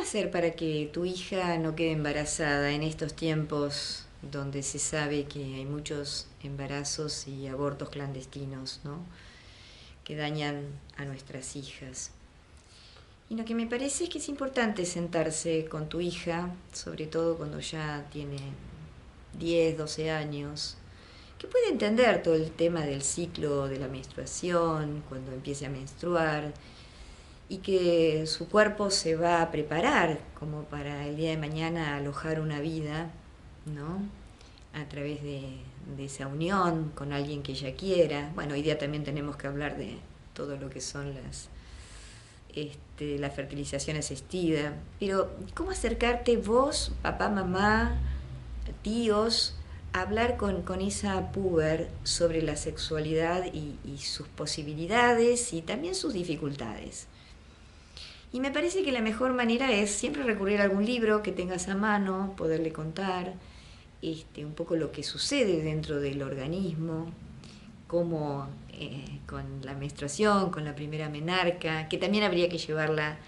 hacer para que tu hija no quede embarazada en estos tiempos donde se sabe que hay muchos embarazos y abortos clandestinos, ¿no? Que dañan a nuestras hijas? Y lo que me parece es que es importante sentarse con tu hija, sobre todo cuando ya tiene 10, 12 años, que puede entender todo el tema del ciclo de la menstruación, cuando empiece a menstruar, y que su cuerpo se va a preparar como para el día de mañana alojar una vida, ¿no? A través de esa unión con alguien que ella quiera. Bueno, hoy día también tenemos que hablar de todo lo que son la fertilización asistida. Pero, ¿cómo acercarte vos, papá, mamá, tíos, a hablar con esa puber sobre la sexualidad y sus posibilidades y también sus dificultades? Y me parece que la mejor manera es siempre recurrir a algún libro que tengas a mano, poderle contar un poco lo que sucede dentro del organismo, cómo con la menstruación, con la primera menarca, que también habría que llevarla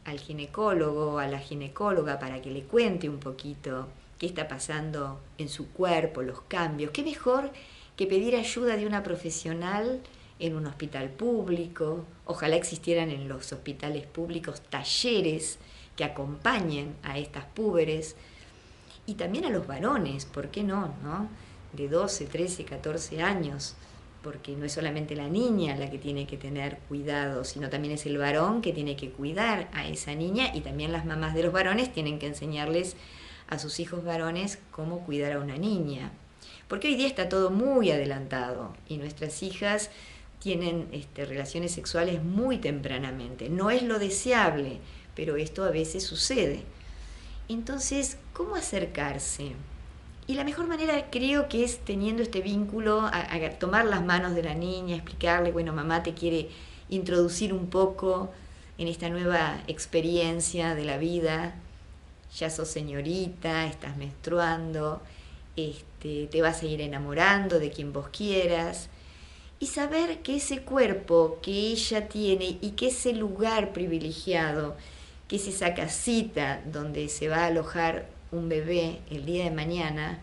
al ginecólogo, a la ginecóloga, para que le cuente un poquito qué está pasando en su cuerpo, los cambios. ¿Qué mejor que pedir ayuda de una profesional en un hospital público? Ojalá existieran en los hospitales públicos talleres que acompañen a estas púberes y también a los varones, ¿por qué no? De 12, 13, 14 años, porque no es solamente la niña la que tiene que tener cuidado, sino también es el varón que tiene que cuidar a esa niña, y también las mamás de los varones tienen que enseñarles a sus hijos varones cómo cuidar a una niña. Porque hoy día está todo muy adelantado y nuestras hijas tienen relaciones sexuales muy tempranamente. No es lo deseable, pero esto a veces sucede. Entonces, ¿cómo acercarse? Y la mejor manera creo que es teniendo este vínculo, a tomar las manos de la niña, explicarle, bueno, mamá te quiere introducir un poco en esta nueva experiencia de la vida. Ya sos señorita, estás menstruando, te vas a ir enamorando de quien vos quieras. Y saber que ese cuerpo que ella tiene y que ese lugar privilegiado, que es esa casita donde se va a alojar un bebé el día de mañana,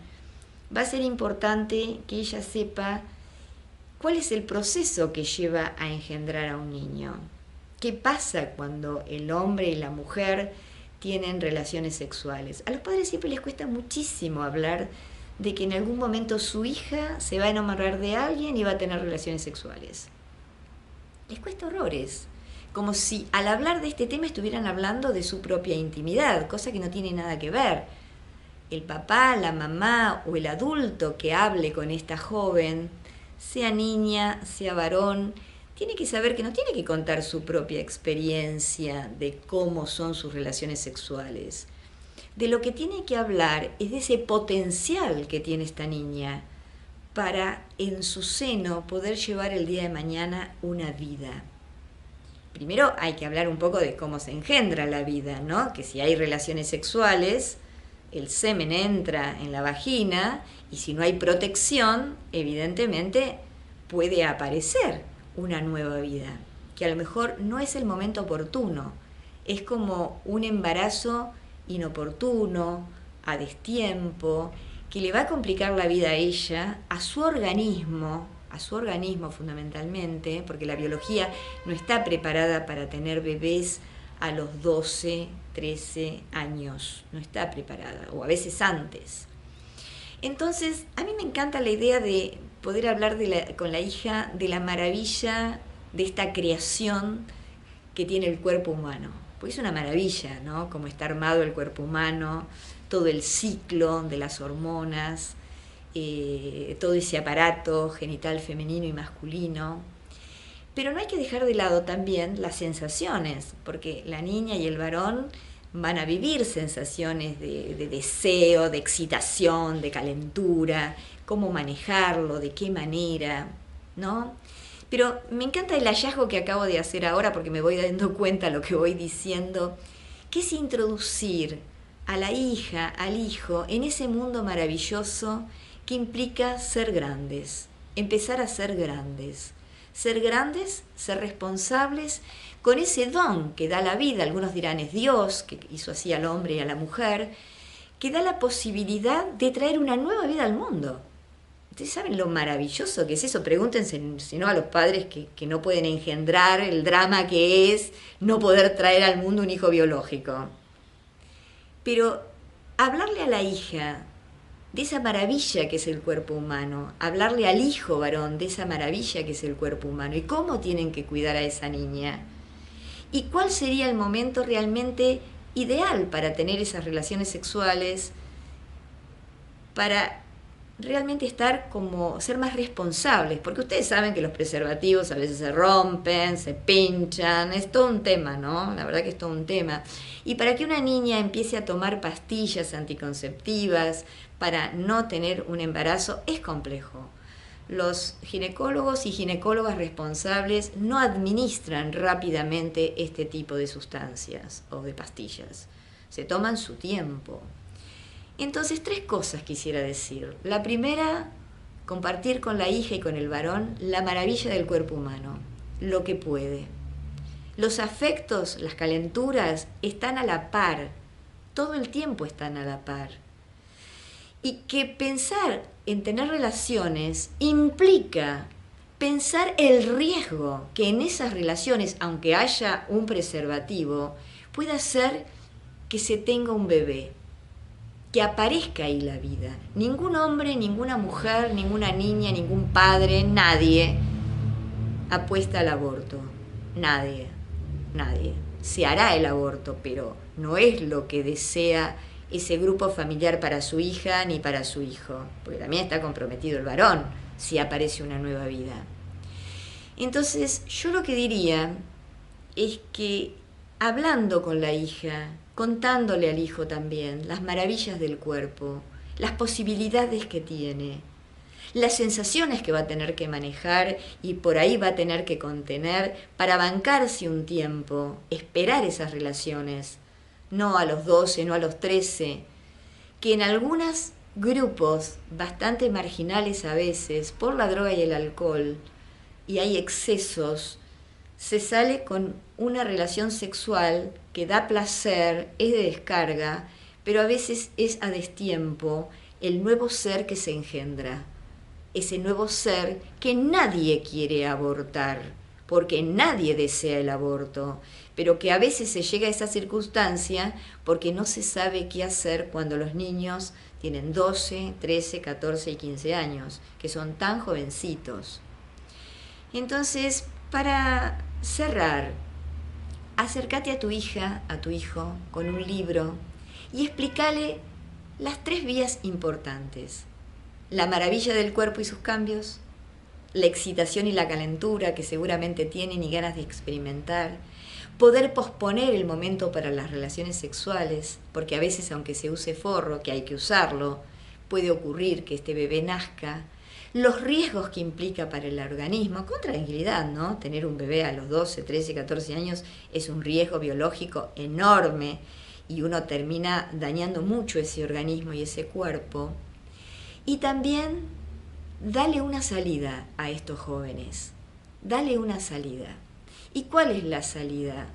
va a ser importante que ella sepa cuál es el proceso que lleva a engendrar a un niño. ¿Qué pasa cuando el hombre y la mujer tienen relaciones sexuales? A los padres siempre les cuesta muchísimo hablar de que en algún momento su hija se va a enamorar de alguien y va a tener relaciones sexuales. Les cuesta horrores. Como si al hablar de este tema estuvieran hablando de su propia intimidad, cosa que no tiene nada que ver. El papá, la mamá o el adulto que hable con esta joven, sea niña, sea varón, tiene que saber que no tiene que contar su propia experiencia de cómo son sus relaciones sexuales. De lo que tiene que hablar es de ese potencial que tiene esta niña para en su seno poder llevar el día de mañana una vida. Primero hay que hablar un poco de cómo se engendra la vida, ¿no? Que si hay relaciones sexuales, el semen entra en la vagina y si no hay protección, evidentemente puede aparecer una nueva vida, que a lo mejor no es el momento oportuno, es como un embarazo inoportuno, a destiempo, que le va a complicar la vida a ella, a su organismo fundamentalmente, porque la biología no está preparada para tener bebés a los 12, 13 años, no está preparada, o a veces antes. Entonces, a mí me encanta la idea de poder hablar con la hija de la maravilla de esta creación que tiene el cuerpo humano. Porque es una maravilla, ¿no? Cómo está armado el cuerpo humano, todo el ciclo de las hormonas, todo ese aparato genital femenino y masculino. Pero no hay que dejar de lado también las sensaciones, porque la niña y el varón van a vivir sensaciones de deseo, de excitación, de calentura, cómo manejarlo, de qué manera, ¿no? Pero me encanta el hallazgo que acabo de hacer ahora, porque me voy dando cuenta de lo que voy diciendo, que es introducir a la hija, al hijo, en ese mundo maravilloso que implica ser grandes, empezar a ser grandes, ser grandes, ser responsables, con ese don que da la vida, algunos dirán es Dios, que hizo así al hombre y a la mujer, que da la posibilidad de traer una nueva vida al mundo. ¿Ustedes saben lo maravilloso que es eso? Pregúntense, si no, a los padres que no pueden engendrar el drama que es no poder traer al mundo un hijo biológico. Pero hablarle a la hija de esa maravilla que es el cuerpo humano, hablarle al hijo varón de esa maravilla que es el cuerpo humano y cómo tienen que cuidar a esa niña y cuál sería el momento realmente ideal para tener esas relaciones sexuales, para realmente ser más responsables, porque ustedes saben que los preservativos a veces se rompen, se pinchan, es todo un tema, ¿no? La verdad que es todo un tema. Y para que una niña empiece a tomar pastillas anticonceptivas para no tener un embarazo es complejo. Los ginecólogos y ginecólogas responsables no administran rápidamente este tipo de sustancias o de pastillas. Se toman su tiempo. Entonces, 3 cosas quisiera decir. La primera, compartir con la hija y con el varón la maravilla del cuerpo humano, lo que puede. Los afectos, las calenturas, están a la par, todo el tiempo están a la par. Y que pensar en tener relaciones implica pensar el riesgo que en esas relaciones, aunque haya un preservativo, pueda ser que se tenga un bebé, que aparezca ahí la vida. Ningún hombre, ninguna mujer, ninguna niña, ningún padre, nadie apuesta al aborto. Nadie. Se hará el aborto, pero no es lo que desea ese grupo familiar para su hija ni para su hijo, porque también está comprometido el varón si aparece una nueva vida. Entonces, yo lo que diría es que hablando con la hija, contándole al hijo también las maravillas del cuerpo, las posibilidades que tiene, las sensaciones que va a tener que manejar y por ahí va a tener que contener para bancarse un tiempo, esperar esas relaciones, no a los 12, no a los 13, que en algunos grupos bastante marginales a veces, por la droga y el alcohol, y hay excesos, se sale con una relación sexual que da placer, es de descarga, pero a veces es a destiempo el nuevo ser que se engendra. Ese nuevo ser que nadie quiere abortar, porque nadie desea el aborto, pero que a veces se llega a esa circunstancia porque no se sabe qué hacer cuando los niños tienen 12, 13, 14 y 15 años, que son tan jovencitos. Entonces, para cerrar, acércate a tu hija, a tu hijo, con un libro y explícale las 3 vías importantes. La maravilla del cuerpo y sus cambios, la excitación y la calentura que seguramente tienen y ganas de experimentar, poder posponer el momento para las relaciones sexuales, porque a veces aunque se use forro, que hay que usarlo, puede ocurrir que este bebé nazca, los riesgos que implica para el organismo, con tranquilidad, ¿no? Tener un bebé a los 12, 13, 14 años es un riesgo biológico enorme y uno termina dañando mucho ese organismo y ese cuerpo. Y también dale una salida a estos jóvenes, dale una salida. ¿Y cuál es la salida?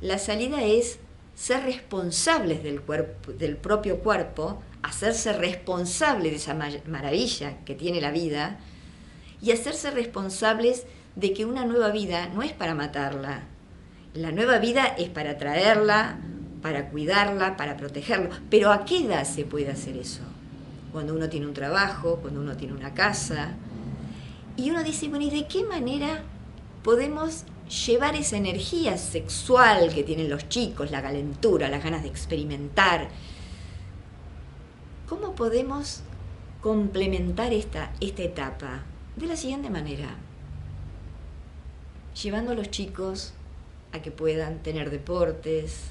La salida es ser responsables del cuerpo, del propio cuerpo, hacerse responsable de esa maravilla que tiene la vida y hacerse responsables de que una nueva vida no es para matarla. La nueva vida es para traerla, para cuidarla, para protegerlo. Pero ¿a qué edad se puede hacer eso? Cuando uno tiene un trabajo, cuando uno tiene una casa. Y uno dice, bueno, ¿y de qué manera podemos llevar esa energía sexual que tienen los chicos, la calentura, las ganas de experimentar? ¿Cómo podemos complementar esta etapa? De la siguiente manera, llevando a los chicos a que puedan tener deportes,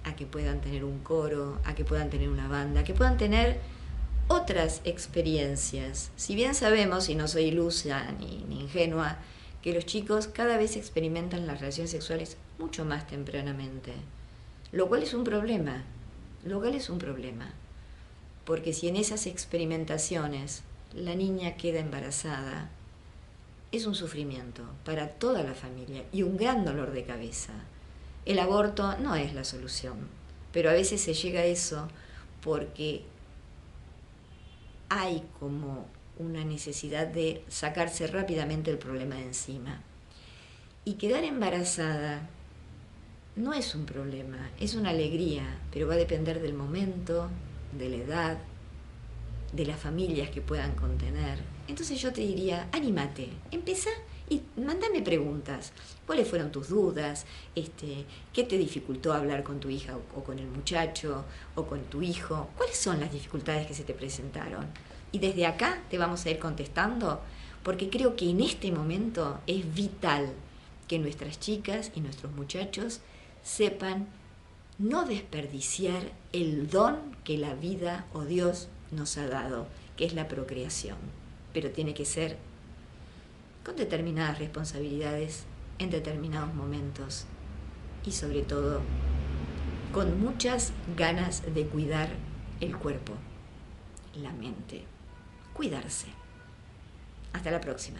a que puedan tener un coro, a que puedan tener una banda, a que puedan tener otras experiencias. Si bien sabemos, y no soy ilusa ni ingenua, que los chicos cada vez experimentan las relaciones sexuales mucho más tempranamente, lo cual es un problema, porque si en esas experimentaciones la niña queda embarazada, es un sufrimiento para toda la familia y un gran dolor de cabeza. El aborto no es la solución, pero a veces se llega a eso porque hay como una necesidad de sacarse rápidamente el problema de encima. Y quedar embarazada no es un problema, es una alegría, pero va a depender del momento, de la edad, de las familias que puedan contener. Entonces yo te diría, anímate, empezá y mándame preguntas. ¿Cuáles fueron tus dudas? ¿Qué te dificultó hablar con tu hija o con el muchacho o con tu hijo? ¿Cuáles son las dificultades que se te presentaron? Y desde acá te vamos a ir contestando, porque creo que en este momento es vital que nuestras chicas y nuestros muchachos sepan no desperdiciar el don que la vida o Dios nos ha dado, que es la procreación, pero tiene que ser con determinadas responsabilidades en determinados momentos y sobre todo con muchas ganas de cuidar el cuerpo, la mente, cuidarse. Hasta la próxima.